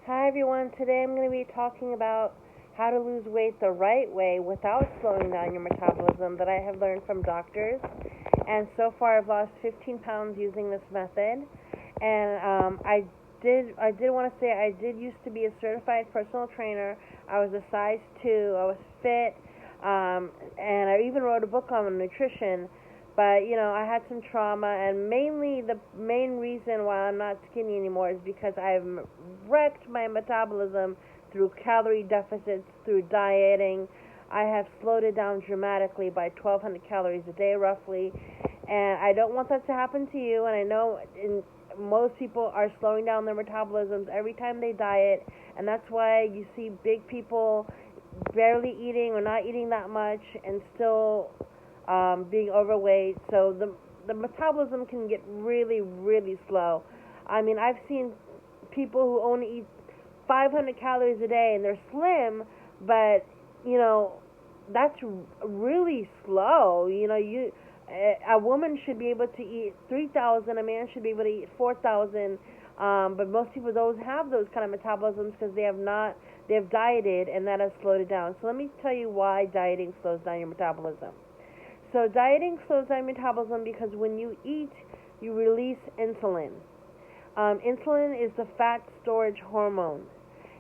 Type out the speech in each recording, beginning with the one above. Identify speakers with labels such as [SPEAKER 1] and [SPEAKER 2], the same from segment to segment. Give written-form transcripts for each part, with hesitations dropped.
[SPEAKER 1] Hi everyone, today I'm going to be talking about how to lose weight the right way without slowing down your metabolism that I have learned from doctors. And so far I've lost 15 pounds using this method. And I did want to say I did used to be a certified personal trainer. I was a size 2, I was fit, and I even wrote a book on nutrition. But I had some trauma, and mainly the main reason why I'm not skinny anymore is because I've wrecked my metabolism through calorie deficits, through dieting. I have slowed it down dramatically by 1,200 calories a day, roughly, and I don't want that to happen to you. And I know most people are slowing down their metabolisms every time they diet, and that's why you see big people barely eating or not eating that much and still being overweight. So the metabolism can get really, really slow. I mean, I've seen people who only eat 500 calories a day and they're slim, but you know that's really slow. A woman should be able to eat 3,000. A man should be able to eat 4,000. But most people don't have those kind of metabolisms because they've dieted and that has slowed it down. So let me tell you why dieting slows down your metabolism. So dieting slows down metabolism because when you eat, you release insulin. Insulin is the fat storage hormone,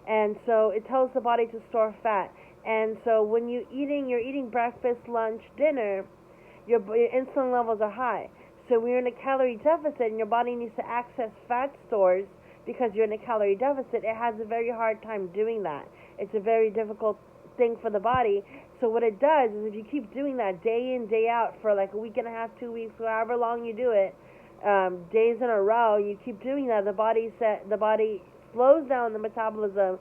[SPEAKER 1] and so it tells the body to store fat. And so when you're eating breakfast, lunch, dinner, your insulin levels are high. So when you're in a calorie deficit and your body needs to access fat stores because you're in a calorie deficit, it has a very hard time doing that. It's a very difficult thing for the body. So what it does is if you keep doing that day in, day out for like a week and a half, 2 weeks, however long you do it, days in a row, you keep doing that, the body slows down the metabolism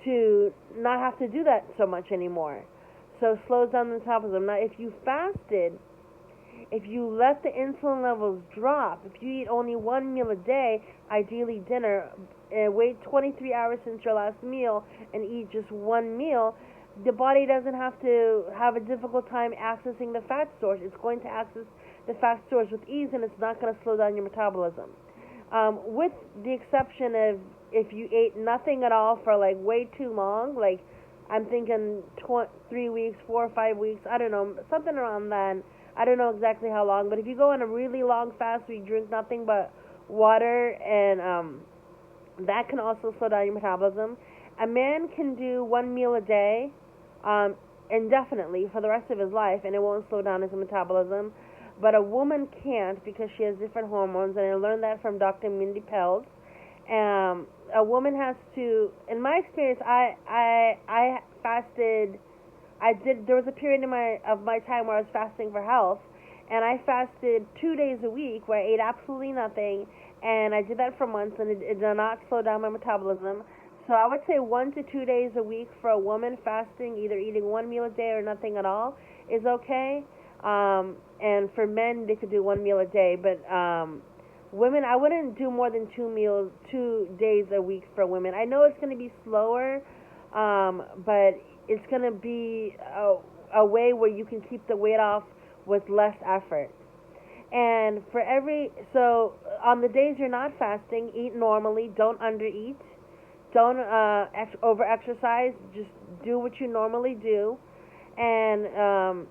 [SPEAKER 1] to not have to do that so much anymore. So it slows down the metabolism. Now if you fasted, if you let the insulin levels drop, if you eat only one meal a day, ideally dinner, wait 23 hours since your last meal and eat just one meal, the body doesn't have to have a difficult time accessing the fat stores. It's going to access the fat stores with ease, and it's not going to slow down your metabolism. With the exception of if you ate nothing at all for like way too long, like I'm thinking 3 weeks, 4 or 5 weeks, I don't know, something around then. I don't know exactly how long, but if you go on a really long fast where you drink nothing but water, and that can also slow down your metabolism. A man can do one meal a day indefinitely for the rest of his life, and it won't slow down his metabolism. But a woman can't because she has different hormones, and I learned that from Dr. Mindy Pelz. A woman has to, in my experience, I fasted. There was a period of my time where I was fasting for health, and I fasted 2 days a week where I ate absolutely nothing, and I did that for months, and it did not slow down my metabolism. So I would say 1 to 2 days a week for a woman fasting, either eating one meal a day or nothing at all, is okay. And for men, they could do one meal a day, but women, I wouldn't do more than 2 days a week for women. I know it's going to be slower, but it's going to be a way where you can keep the weight off with less effort. And so on the days you're not fasting, eat normally, don't undereat, don't over exercise, just do what you normally do. And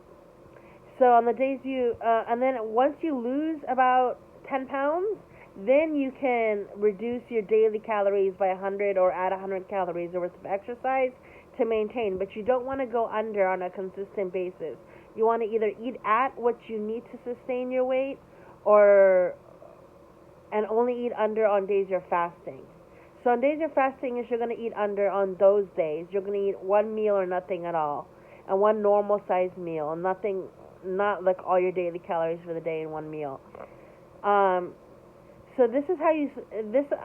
[SPEAKER 1] so on the days and then once you lose about 10 pounds, then you can reduce your daily calories by 100 or add 100 calories worth of exercise to maintain. But you don't want to go under on a consistent basis. You want to either eat at what you need to sustain your weight, and only eat under on days you're fasting. So on days you're fasting, if you're going to eat under on those days, you're going to eat one meal or nothing at all, and one normal sized meal, and nothing, not like all your daily calories for the day in one meal. So this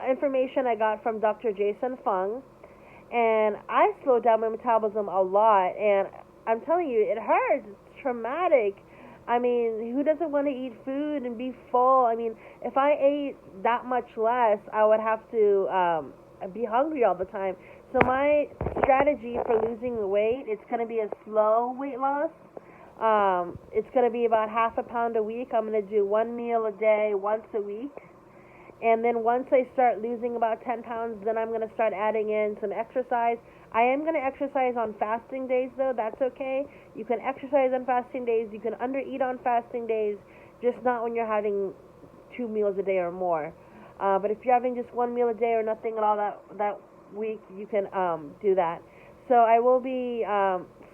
[SPEAKER 1] information I got from Dr. Jason Fung, and I slowed down my metabolism a lot, and I'm telling you, it hurts. It's traumatic. I mean, who doesn't want to eat food and be full? I mean, if I ate that much less, I would have to be hungry all the time. So my strategy for losing the weight, it's going to be a slow weight loss. It's going to be about half a pound a week. I'm going to do one meal a day once a week. And then once I start losing about 10 pounds, then I'm going to start adding in some exercise. I am going to exercise on fasting days, though. That's okay. You can exercise on fasting days. You can undereat on fasting days, just not when you're having 2 meals a day or more. But if you're having just 1 meal a day or nothing at all that week, you can do that. So I will be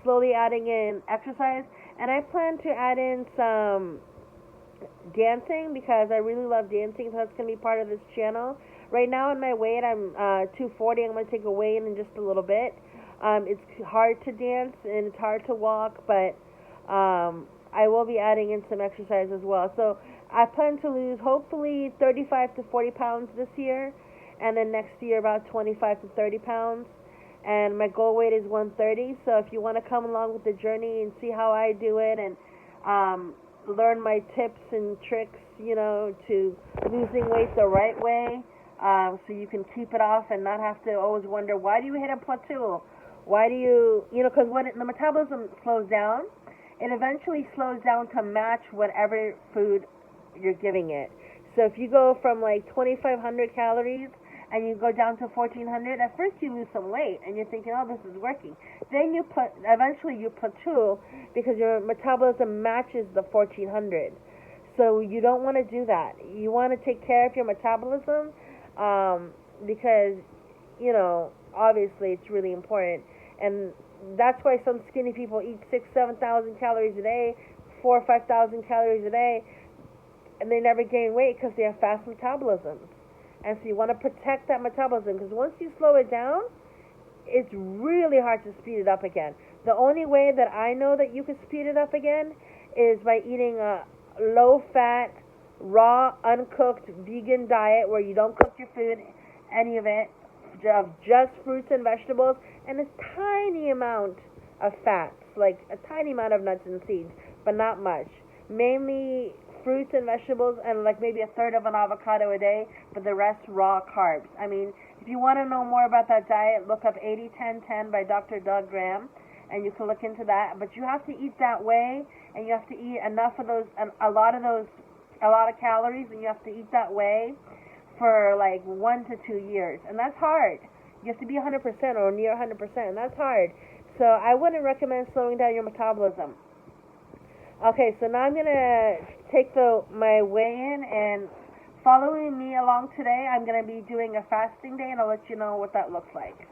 [SPEAKER 1] slowly adding in exercise, and I plan to add in some dancing because I really love dancing, so that's going to be part of this channel. Right now, in my weight, I'm 240. I'm going to take a weigh in just a little bit. It's hard to dance and it's hard to walk, but I will be adding in some exercise as well. So I plan to lose hopefully 35 to 40 pounds this year, and then next year about 25 to 30 pounds. And my goal weight is 130. So if you want to come along with the journey and see how I do it and learn my tips and tricks, to losing weight the right way, so you can keep it off and not have to always wonder, why do you hit a plateau? Why do you, because when the metabolism slows down, it eventually slows down to match whatever food you're giving it. So if you go from like 2,500 calories and you go down to 1,400, at first you lose some weight and you're thinking, oh, this is working. Then eventually you plateau because your metabolism matches the 1,400. So you don't want to do that. You want to take care of your metabolism because, obviously it's really important. And that's why some skinny people eat 6,000-7,000 calories a day, 4,000 or 5,000 calories a day, and they never gain weight because they have fast metabolisms. And so you want to protect that metabolism, because once you slow it down, it's really hard to speed it up again. The only way that I know that you can speed it up again is by eating a low-fat, raw, uncooked, vegan diet where you don't cook your food, any of it, just fruits and vegetables, and a tiny amount of fats, like a tiny amount of nuts and seeds, but not much. Mainly fruits and vegetables, and like maybe a third of an avocado a day, but the rest raw carbs. I mean, if you want to know more about that diet, look up 80-10-10 by Dr. Doug Graham, and you can look into that. But you have to eat that way, and you have to eat enough of those, a lot of calories, and you have to eat that way for like 1 to 2 years, and that's hard. You have to be 100% or near 100%, and that's hard. So I wouldn't recommend slowing down your metabolism. Okay, so now I'm going to take my weigh-in, and following me along today, I'm going to be doing a fasting day, and I'll let you know what that looks like.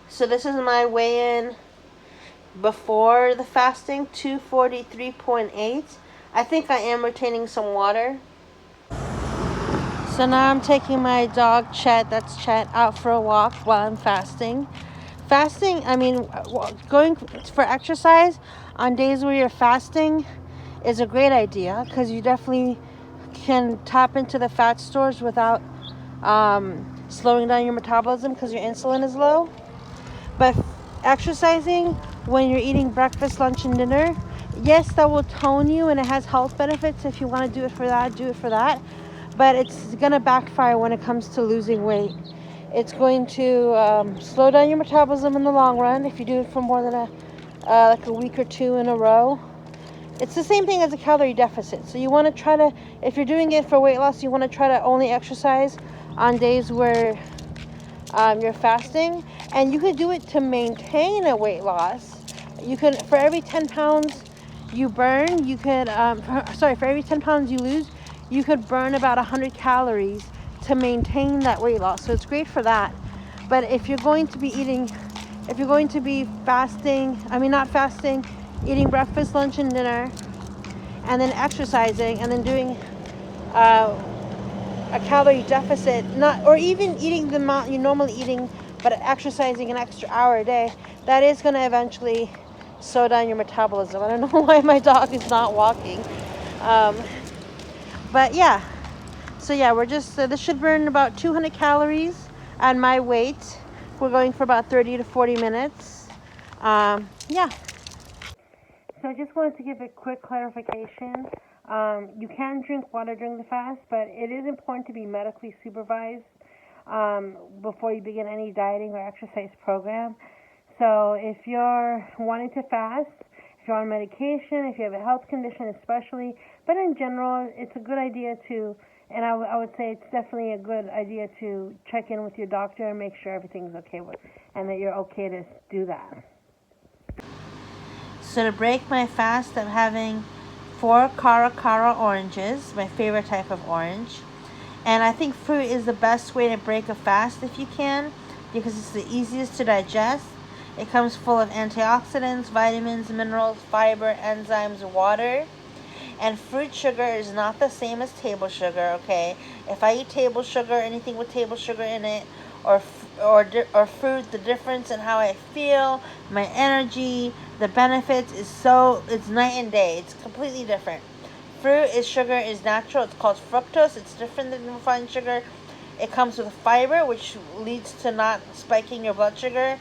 [SPEAKER 1] So this is my weigh-in before the fasting, 243.8. I think I am retaining some water. So now I'm taking my dog Chet, that's Chet, out for a walk while I'm fasting. Fasting, going for exercise on days where you're fasting is a great idea, because you definitely can tap into the fat stores without slowing down your metabolism because your insulin is low. But exercising when you're eating breakfast, lunch, and dinner, yes, that will tone you and it has health benefits. If you want to do it for that, do it for that. But it's going to backfire when it comes to losing weight. It's going to slow down your metabolism in the long run if you do it for more than a week or two in a row. It's the same thing as a calorie deficit. So you want to try to, if you're doing it for weight loss, you want to try to only exercise on days where you're fasting. And you could do it to maintain a weight loss. You could, for every 10 pounds you burn, you could, for every 10 pounds you lose, you could burn about 100 calories to maintain that weight loss. So it's great for that. But if you're going to be fasting, eating breakfast, lunch, and dinner, and then exercising, and then doing a calorie deficit, or even eating the amount you're normally eating, but exercising an extra hour a day, that is going to eventually slow down your metabolism. I don't know why my dog is not walking. But yeah. So yeah, we're just, this should burn about 200 calories at my weight. We're going for about 30 to 40 minutes. Yeah. So I just wanted to give a quick clarification. You can drink water during the fast, but it is important to be medically supervised before you begin any dieting or exercise program. So if you're wanting to fast, if if you're on medication, if you have a health condition especially. But in general, it's a good idea to, and I would say it's definitely a good idea to check in with your doctor and make sure everything's okay and that you're okay to do that.
[SPEAKER 2] So to break my fast, I'm having 4 Cara oranges, my favorite type of orange. And I think fruit is the best way to break a fast if you can, because it's the easiest to digest. It comes full of antioxidants, vitamins, minerals, fiber, enzymes, water. And fruit sugar is not the same as table sugar, okay? If I eat table sugar, anything with table sugar in it, or fruit, the difference in how I feel, my energy, the benefits it's night and day. It's completely different. Sugar is natural. It's called fructose. It's different than refined sugar. It comes with fiber, which leads to not spiking your blood sugar,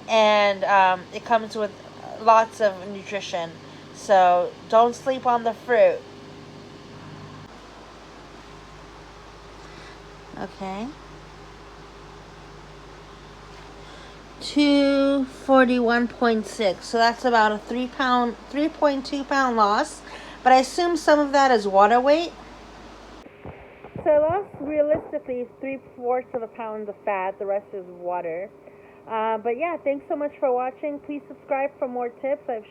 [SPEAKER 2] and it comes with lots of nutrition. So don't sleep on the fruit. Okay. 241.6. So that's about a 3.2 pound loss. But I assume some of that is water weight.
[SPEAKER 1] So I lost realistically 3/4 of a pound of fat. The rest is water. But yeah, thanks so much for watching. Please subscribe for more tips. I've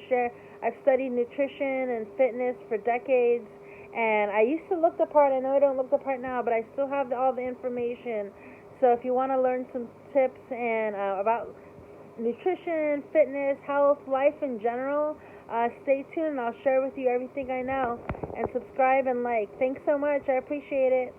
[SPEAKER 1] studied nutrition and fitness for decades, and I used to look the part. I know I don't look the part now, but I still have all the information. So if you want to learn some tips and about nutrition, fitness, health, life in general, stay tuned. I'll share with you everything I know. And subscribe and like. Thanks so much. I appreciate it.